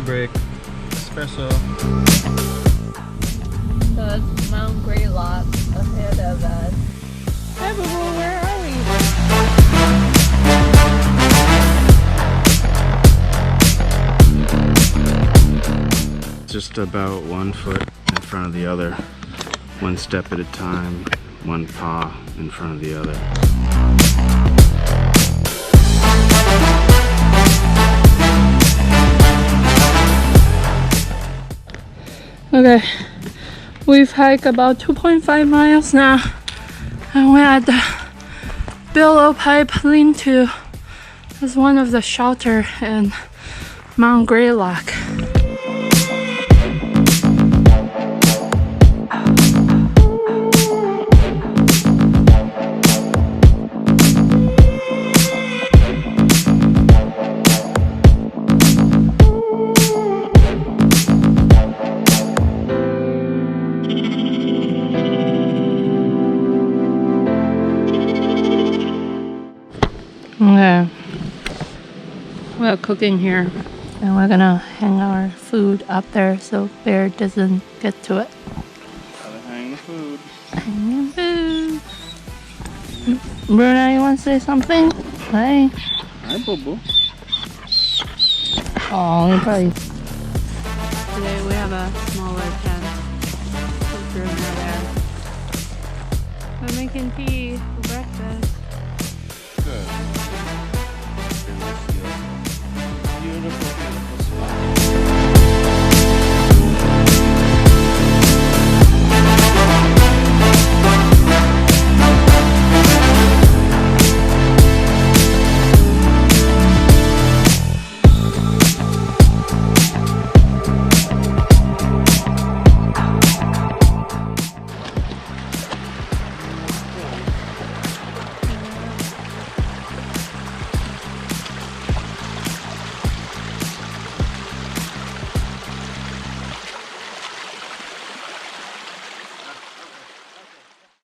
break. Espresso. So it's Mt Greylock ahead of us. Hey, boo, where are we? Just about 1 foot in front of the other. 1 step at a time. 1 paw in front of the other. Okay, we've hiked about 2.5 miles now, and we're at the Billow Pipe Lean-To. It's one of the shelter in Mt Greylock. Okay, we're cooking here, and we're gonna hang our food up there so bear doesn't get to it. Gotta hang the food. Hang the food. Bruna, you want to say something? Hi. Hi, Boo-Boo. Oh, you probably. Today we have a smaller tent. With Bruna there. We're making tea.